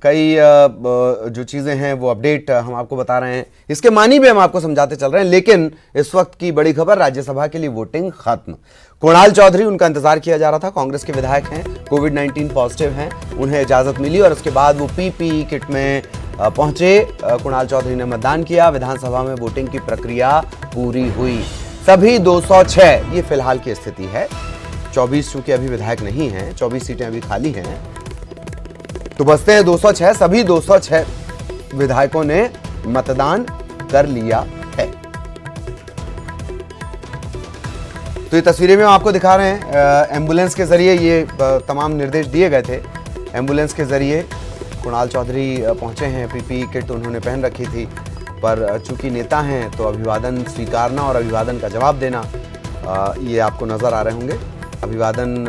कई जो चीज़ें हैं वो अपडेट हम आपको बता रहे हैं, इसके मानी भी हम आपको समझाते चल रहे हैं। लेकिन इस वक्त की बड़ी खबर, राज्यसभा के लिए वोटिंग खत्म। कुणाल चौधरी, उनका इंतजार किया जा रहा था, कांग्रेस के विधायक हैं, कोविड-19 पॉजिटिव हैं, उन्हें इजाजत मिली और उसके बाद वो पीपीई किट में पहुंचे। कुणाल चौधरी ने मतदान किया, विधानसभा में वोटिंग की प्रक्रिया पूरी हुई। सभी 206, ये फिलहाल की स्थिति है। 24 चूंकि अभी विधायक नहीं हैं, 24 सीटें अभी खाली हैं, तो बचते हैं 206। सभी 206 विधायकों ने मतदान कर लिया है। तो ये तस्वीरें में आपको दिखा रहे हैं, एम्बुलेंस के जरिए ये तमाम निर्देश दिए गए थे। एम्बुलेंस के जरिए कुणाल चौधरी पहुंचे हैं, पीपीई किट उन्होंने पहन रखी थी, पर चूंकि नेता हैं तो अभिवादन स्वीकारना और अभिवादन का जवाब देना, ये आपको नजर आ रहे होंगे। अभिवादन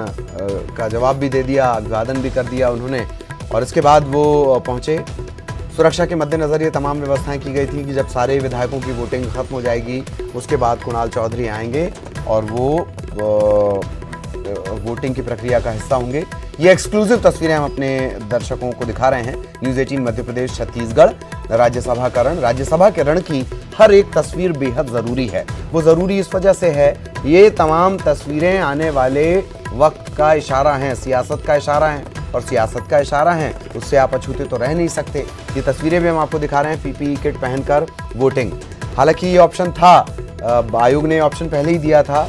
का जवाब भी दे दिया, अभिवादन भी कर दिया उन्होंने, और इसके बाद वो पहुंचे। सुरक्षा के मद्देनजर ये तमाम व्यवस्थाएं की गई थी कि जब सारे विधायकों की वोटिंग खत्म हो जाएगी उसके बाद कुणाल चौधरी आएंगे और वो वोटिंग की प्रक्रिया का हिस्सा होंगे। ये एक्सक्लूसिव तस्वीरें हम अपने दर्शकों को दिखा रहे हैं। न्यूज़ 18 मध्य प्रदेश छत्तीसगढ़, राज्यसभा का रण। राज्यसभा के रण की हर एक तस्वीर बेहद ज़रूरी है। वो ज़रूरी इस वजह से है, ये तमाम तस्वीरें आने वाले वक्त का इशारा हैं, सियासत का इशारा है, और सियासत का इशारा है उससे आप अछूते तो रह नहीं सकते। ये तस्वीरें भी हम आपको दिखा रहे हैं, पीपीई किट पहनकर वोटिंग। हालांकि ये ऑप्शन था, आयोग ने ऑप्शन पहले ही दिया था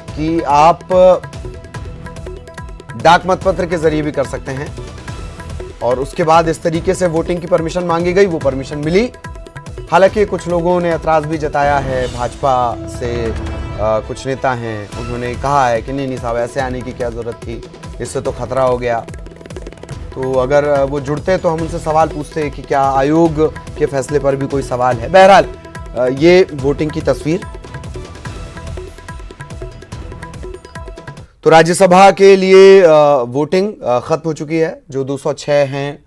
कि आप डाक मतपत्र के जरिए भी कर सकते हैं, और उसके बाद इस तरीके से वोटिंग की परमिशन मांगी गई, वो परमिशन मिली। हालांकि कुछ लोगों ने एतराज भी जताया है, भाजपा से कुछ नेता हैं, उन्होंने कहा है कि नहीं साहब, ऐसे आने की क्या जरूरत थी, इससे तो खतरा हो गया। तो अगर वो जुड़ते तो हम उनसे सवाल पूछते कि क्या आयोग के फैसले पर भी कोई सवाल है। बहरहाल ये वोटिंग की तस्वीर। तो राज्यसभा के लिए वोटिंग खत्म हो चुकी है। जो 206 हैं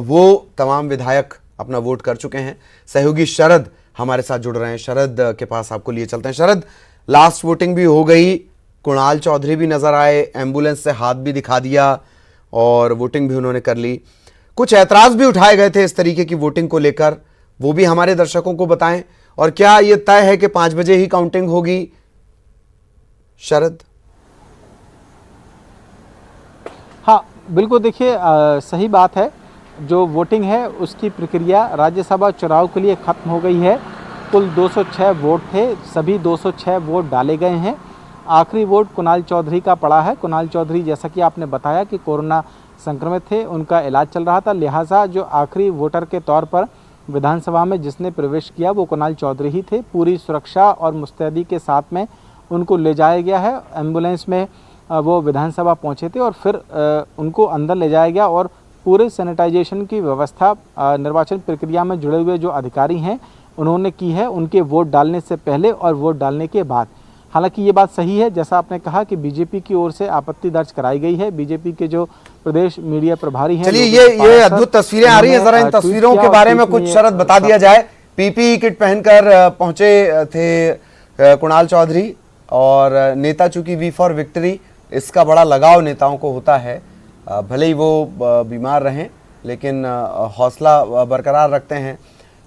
वो तमाम विधायक अपना वोट कर चुके हैं। सहयोगी शरद हमारे साथ जुड़ रहे हैं, शरद के पास आपको लिए चलते हैं। शरद, लास्ट वोटिंग भी हो गई, कुणाल चौधरी भी नजर आए, एम्बुलेंस से हाथ भी दिखा दिया और वोटिंग भी उन्होंने कर ली। कुछ ऐतराज भी उठाए गए थे इस तरीके की वोटिंग को लेकर, वो भी हमारे दर्शकों को बताएं। और क्या ये तय है कि 5 बजे ही काउंटिंग होगी? शरद। हाँ बिल्कुल, देखिए सही बात है। जो वोटिंग है उसकी प्रक्रिया राज्यसभा चुनाव के लिए खत्म हो गई है। कुल 206 वोट थे, सभी 206 वोट डाले गए हैं। आखिरी वोट कुणाल चौधरी का पड़ा है। कुणाल चौधरी, जैसा कि आपने बताया कि कोरोना संक्रमित थे, उनका इलाज चल रहा था, लिहाजा जो आखिरी वोटर के तौर पर विधानसभा में जिसने प्रवेश किया वो कुणाल चौधरी ही थे। पूरी सुरक्षा और मुस्तैदी के साथ में उनको ले जाया गया है। एम्बुलेंस में वो विधानसभा पहुंचे थे और फिर उनको अंदर ले जाया गया, और पूरे सैनिटाइजेशन की व्यवस्था निर्वाचन प्रक्रिया में जुड़े हुए जो अधिकारी हैं उन्होंने की है, उनके वोट डालने से पहले और वोट डालने के बाद। हालांकि ये बात सही है, जैसा आपने कहा कि बीजेपी की ओर से आपत्ति दर्ज कराई गई है। बीजेपी के जो प्रदेश मीडिया प्रभारी हैं, चलिए ये अद्भुत तस्वीरें आ रही हैं, जरा इन तस्वीरों के बारे में कुछ शरद बता दिया जाए। पीपीई किट पहनकर पहुंचे थे कुणाल चौधरी, और नेता चूंकि वी फॉर विक्ट्री, इसका बड़ा लगाव नेताओं को होता है। भले ही वो बीमार रहें लेकिन हौसला बरकरार रखते हैं।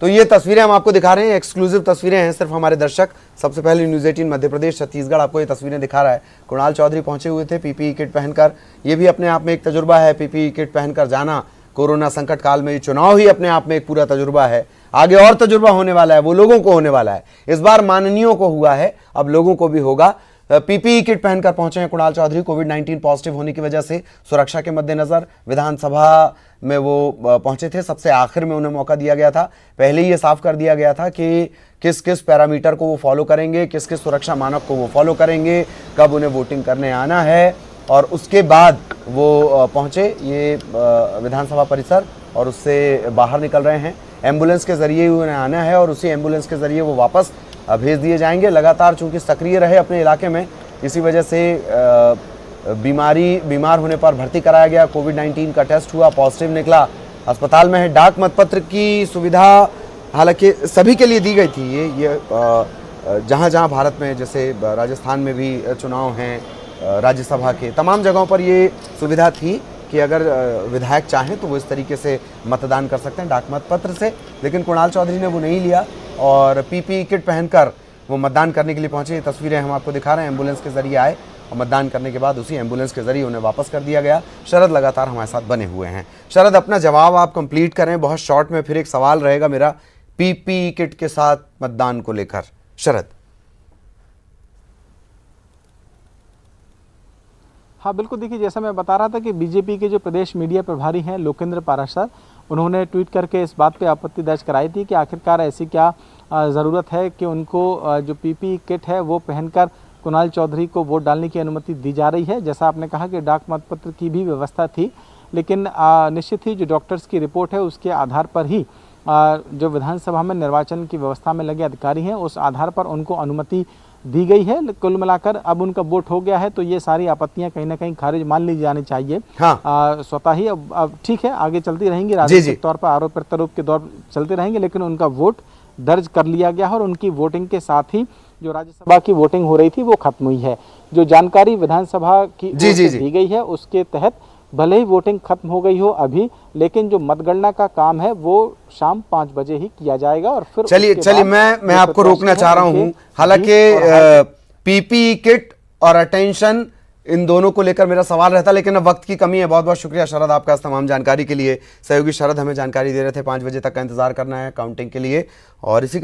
तो ये तस्वीरें हम आपको दिखा रहे हैं, एक्सक्लूसिव तस्वीरें हैं, सिर्फ हमारे दर्शक। सबसे पहले न्यूज़ 18 मध्य प्रदेश छत्तीसगढ़ आपको ये तस्वीरें दिखा रहा है। कुणाल चौधरी पहुंचे हुए थे पीपीई किट पहनकर। ये भी अपने आप में एक तजुर्बा है, पीपीई किट पहनकर जाना कोरोना संकट काल में। ये चुनाव ही अपने आप में एक पूरा तजुर्बा है। आगे और तजुर्बा होने वाला है, वो लोगों को होने वाला है। इस बार माननीयों को हुआ है, अब लोगों को भी होगा। पीपीई किट पहनकर पहुंचे हैं कुणाल चौधरी। कोविड-19 पॉजिटिव होने की वजह से सुरक्षा के मद्देनजर विधानसभा में वो पहुंचे थे। सबसे आखिर में उन्हें मौका दिया गया था। पहले ही ये साफ कर दिया गया था कि किस किस पैरामीटर को वो फॉलो करेंगे, किस किस सुरक्षा मानक को वो फॉलो करेंगे, कब उन्हें वोटिंग करने आना है, और उसके बाद वो पहुंचे ये विधानसभा परिसर और उससे बाहर निकल रहे हैं। एम्बुलेंस के जरिए उन्हें आना है और उसी एम्बुलेंस के जरिए वो वापस भेज दिए जाएंगे। लगातार चूंकि सक्रिय रहे अपने इलाके में, इसी वजह से बीमार होने पर भर्ती कराया गया। कोविड-19 का टेस्ट हुआ, पॉजिटिव निकला, अस्पताल में है। डाक मतपत्र की सुविधा हालांकि सभी के लिए दी गई थी। ये जहाँ जहाँ भारत में, जैसे राजस्थान में भी चुनाव हैं, राज्यसभा के तमाम जगहों पर ये सुविधा थी कि अगर विधायक चाहें तो वो इस तरीके से मतदान कर सकते हैं डाक मतपत्र से, लेकिन कुणाल चौधरी ने वो नहीं लिया और पीपीई किट पहनकर वो मतदान करने के लिए पहुंचे। ये तस्वीरें हम आपको दिखा रहे हैं, एम्बुलेंस के जरिए आए और मतदान करने के बाद उसी एम्बुलेंस के जरिए उन्हें वापस कर दिया गया। शरद लगातार हमारे साथ बने हुए हैं। शरद, अपना जवाब आप कंप्लीट करें बहुत शॉर्ट में, फिर एक सवाल रहेगा मेरा पीपीई किट के साथ मतदान को लेकर। शरद। हाँ बिल्कुल, देखिए जैसा मैं बता रहा था कि बीजेपी के जो प्रदेश मीडिया प्रभारी हैं लोकेंद्र पाराशर, उन्होंने ट्वीट करके इस बात पे आपत्ति दर्ज कराई थी कि आखिरकार ऐसी क्या ज़रूरत है कि उनको जो पीपीई किट है वो पहनकर कुणाल चौधरी को वोट डालने की अनुमति दी जा रही है। जैसा आपने कहा कि डाक मतपत्र की भी व्यवस्था थी, लेकिन निश्चित ही जो डॉक्टर्स की रिपोर्ट है उसके आधार पर ही जो विधानसभा में निर्वाचन की व्यवस्था में लगे अधिकारी हैं उस आधार पर उनको अनुमति दी गई है। कुल मिलाकर अब उनका वोट हो गया है तो ये सारी आपत्तियां कहीं ना कहीं खारिज मान ली जानी चाहिए। हाँ। स्वतः ही अब ठीक है, आगे चलती रहेंगी राजनीतिक तौर पर आरोप प्रत्यारोप के दौर चलते रहेंगे, लेकिन उनका वोट दर्ज कर लिया गया है और उनकी वोटिंग के साथ ही जो राज्यसभा की वोटिंग हो रही थी वो खत्म हुई है। जो जानकारी विधानसभा की ओर से दी गई है उसके तहत भले ही वोटिंग खत्म हो गई हो अभी, लेकिन जो मतगणना का काम है वो शाम 5 बजे ही किया जाएगा। और फिर चलिए मैं आपको रोकना चाह रहा हूं। हालांकि पीपीई किट और अटेंशन इन दोनों को लेकर मेरा सवाल रहता, लेकिन अब वक्त की कमी है। बहुत बहुत शुक्रिया शरद आपका इस तमाम जानकारी के लिए। सहयोगी शरद हमें जानकारी दे रहे थे, 5 बजे तक का इंतजार करना है काउंटिंग के लिए। और इसी के